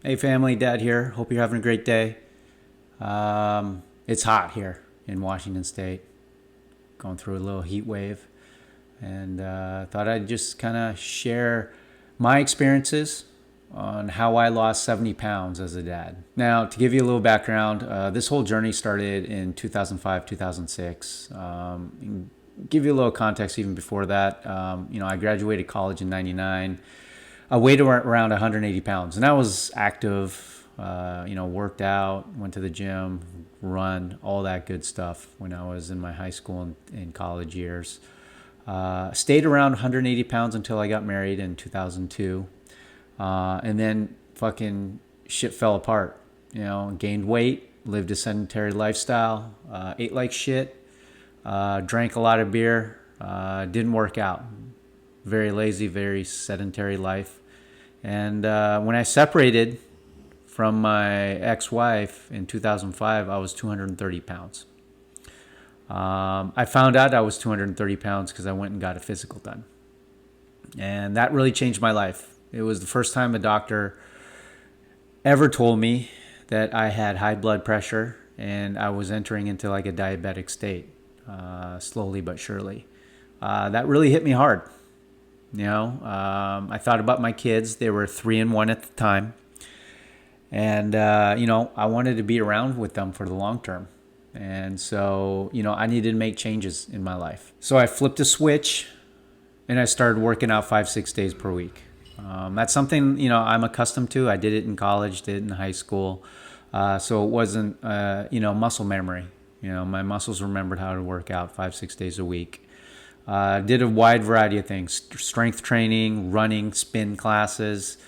Hey family, Dad here. Hope you're having a great day. It's hot here in Washington State, going through a little heat wave, and thought I'd just kind of share my experiences on how I lost 70 pounds as a dad. Now, to give you a little background, this whole journey started in 2005, 2006. Give you a little context even before that. I graduated college in 99. I weighed around 180 pounds, and I was active, worked out, went to the gym, run, all that good stuff when I was in my high school and college years. Stayed around 180 pounds until I got married in 2002. And then fucking shit fell apart. Gained weight, lived a sedentary lifestyle, ate like shit, drank a lot of beer, didn't work out. Very lazy, very sedentary life. And when I separated from my ex-wife in 2005, I was 230 pounds. I found out I was 230 pounds because I went and got a physical done. And that really changed my life. It was the first time a doctor ever told me that I had high blood pressure and I was entering into like a diabetic state, slowly but surely. That really hit me hard. I thought about my kids. They were 3 and 1 at the time. And, I wanted to be around with them for the long term. And so, I needed to make changes in my life. So I flipped a switch and I started working out 5-6 days per week. That's something, I'm accustomed to. I did it in college, did it in high school. So it wasn't, muscle memory. My muscles remembered how to work out 5-6 days a week. Did a wide variety of things, strength training, running, spin classes.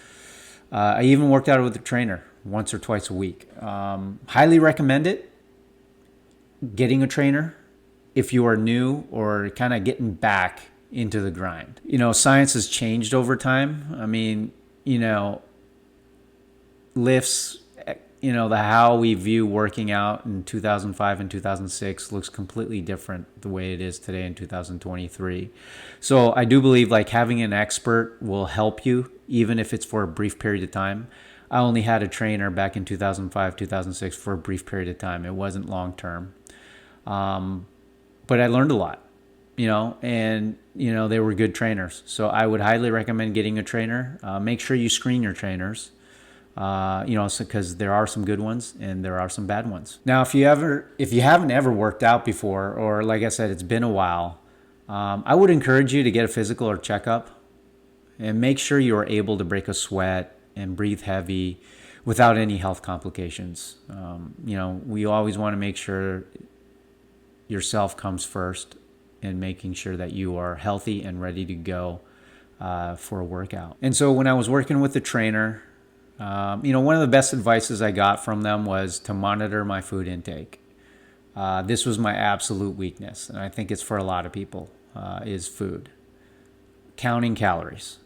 I even worked out with a trainer once or twice a week. Highly recommend it. Getting a trainer if you are new or kind of getting back into the grind. Science has changed over time. I mean, lifts, the how we view working out in 2005 and 2006 looks completely different the way it is today in 2023. So I do believe like having an expert will help you, even if it's for a brief period of time. I only had a trainer back in 2005, 2006 for a brief period of time. It wasn't long term. But I learned a lot, and they were good trainers. So I would highly recommend getting a trainer. Make sure you screen your trainers. Because there are some good ones and there are some bad ones. Now, if you haven't ever worked out before, or like I said, it's been a while, I would encourage you to get a physical or checkup and make sure you are able to break a sweat and breathe heavy without any health complications. We always want to make sure yourself comes first and making sure that you are healthy and ready to go for a workout. And so when I was working with the trainer, one of the best advices I got from them was to monitor my food intake. This was my absolute weakness, and I think it's for a lot of people, is food. Counting calories.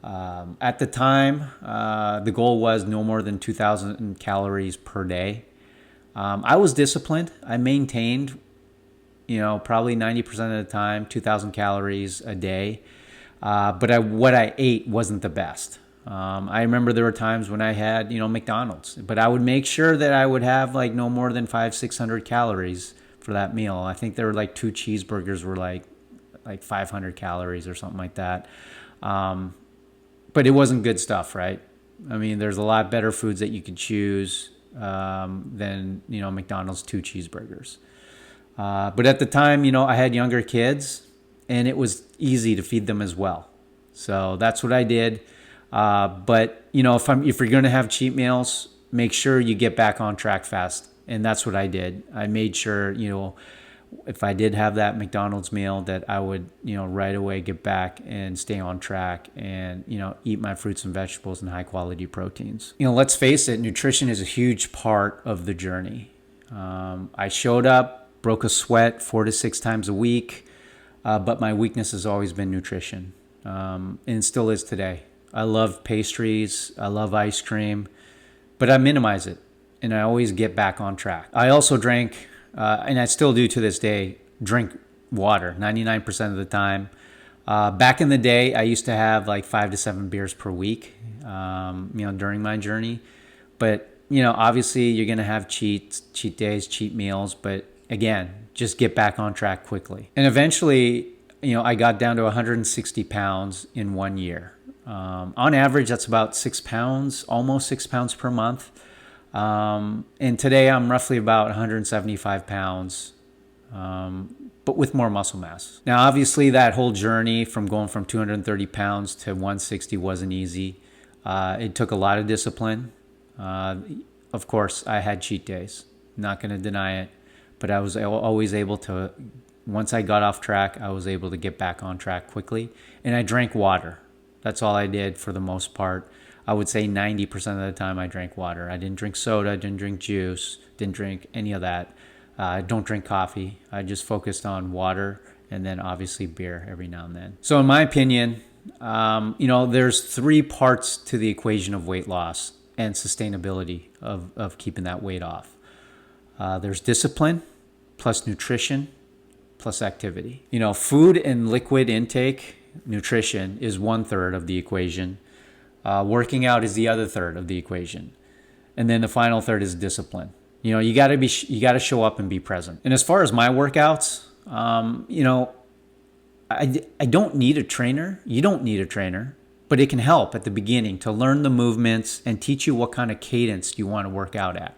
At the time, the goal was no more than 2,000 calories per day. I was disciplined. I maintained, probably 90% of the time, 2,000 calories a day. But what I ate wasn't the best. I remember there were times when I had, McDonald's, but I would make sure that I would have like no more than 500-600 calories for that meal. I think there were like 2 cheeseburgers were like 500 calories or something like that. But it wasn't good stuff, right? I mean, there's a lot better foods that you could choose than, McDonald's 2 cheeseburgers. But at the time, I had younger kids and it was easy to feed them as well. So that's what I did. But if you're going to have cheat meals, make sure you get back on track fast. And that's what I did. I made sure, if I did have that McDonald's meal, that I would, right away get back and stay on track and, eat my fruits and vegetables and high quality proteins. Let's face it, nutrition is a huge part of the journey. I showed up, broke a sweat 4 to 6 times a week, but my weakness has always been nutrition, and still is today. I love pastries, I love ice cream, but I minimize it, and I always get back on track. I also drank, and I still do to this day, drink water 99% of the time. Back in the day, I used to have like 5 to 7 beers per week, during my journey. But, obviously you're going to have cheat days, cheat meals, but again, just get back on track quickly. And eventually, I got down to 160 pounds in 1 year. On average, that's about 6 pounds, almost 6 pounds per month. And today I'm roughly about 175 pounds, but with more muscle mass. Now, obviously that whole journey from going from 230 pounds to 160 wasn't easy. It took a lot of discipline. Of course, I had cheat days, not going to deny it, but I was always able to, once I got off track, I was able to get back on track quickly. And I drank water. That's all I did for the most part. I would say 90% of the time I drank water. I didn't drink soda, didn't drink juice, didn't drink any of that. I don't drink coffee. I just focused on water and then obviously beer every now and then. So in my opinion, there's 3 parts to the equation of weight loss and sustainability of keeping that weight off. There's discipline plus nutrition plus activity. Food and liquid intake, nutrition is 1/3 of the equation. Working out is the other 1/3 of the equation. And then the final 1/3 is discipline. You got to show up and be present. And as far as my workouts, I don't need a trainer. You don't need a trainer, but it can help at the beginning to learn the movements and teach you what kind of cadence you want to work out at.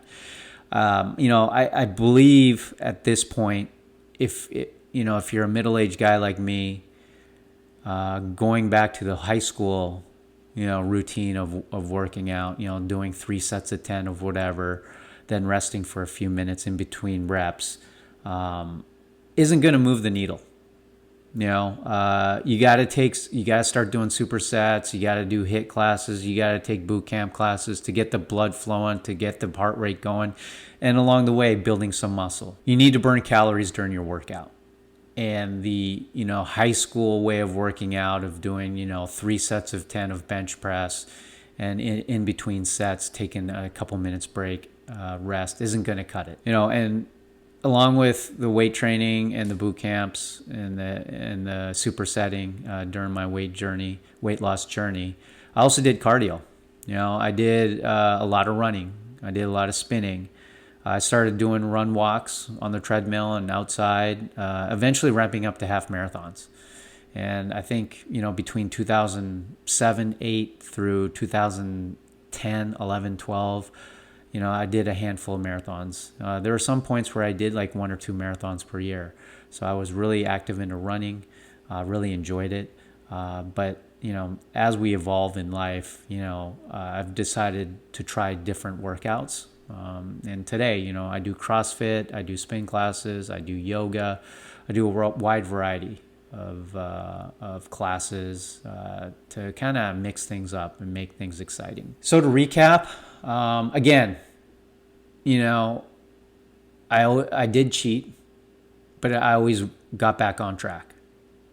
I believe at this point, if you're a middle-aged guy like me, going back to the high school, routine of working out, doing 3 sets of 10 of whatever, then resting for a few minutes in between reps, isn't going to move the needle. You got to start doing supersets. You got to do HIIT classes. You got to take boot camp classes to get the blood flowing, to get the heart rate going, and along the way, building some muscle. You need to burn calories during your workout. And the, high school way of working out, of doing, 3 sets of 10 of bench press, and in between sets, taking a couple minutes break, rest, isn't going to cut it. And along with the weight training and the boot camps and the supersetting during my weight loss journey, I also did cardio. I did a lot of running. I did a lot of spinning. I started doing run walks on the treadmill and outside, eventually ramping up to half marathons. And I think, between 2007, 8 through 2010, 11, 12, I did a handful of marathons. There were some points where I did like 1 or 2 marathons per year. So I was really active into running, really enjoyed it. But, as we evolve in life, I've decided to try different workouts. And today, I do CrossFit, I do spin classes, I do yoga, I do a wide variety of classes to kind of mix things up and make things exciting. So to recap, again, I did cheat, but I always got back on track,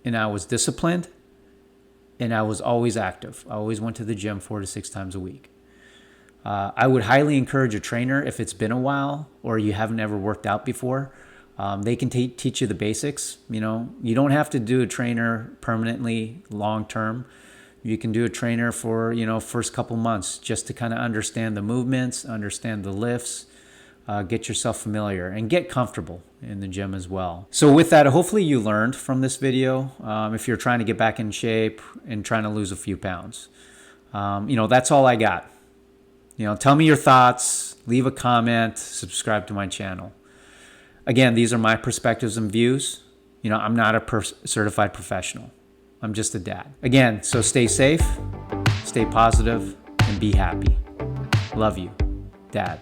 and I was disciplined, and I was always active. I always went to the gym 4 to 6 times a week. I would highly encourage a trainer if it's been a while or you haven't ever worked out before. They can teach you the basics. You don't have to do a trainer permanently long term. You can do a trainer for, first couple months just to kind of understand the movements, understand the lifts, get yourself familiar and get comfortable in the gym as well. So with that, hopefully you learned from this video. If you're trying to get back in shape and trying to lose a few pounds, that's all I got. Tell me your thoughts, leave a comment, subscribe to my channel. Again, these are my perspectives and views. I'm not a certified professional. I'm just a dad. Again, so stay safe, stay positive, and be happy. Love you, Dad.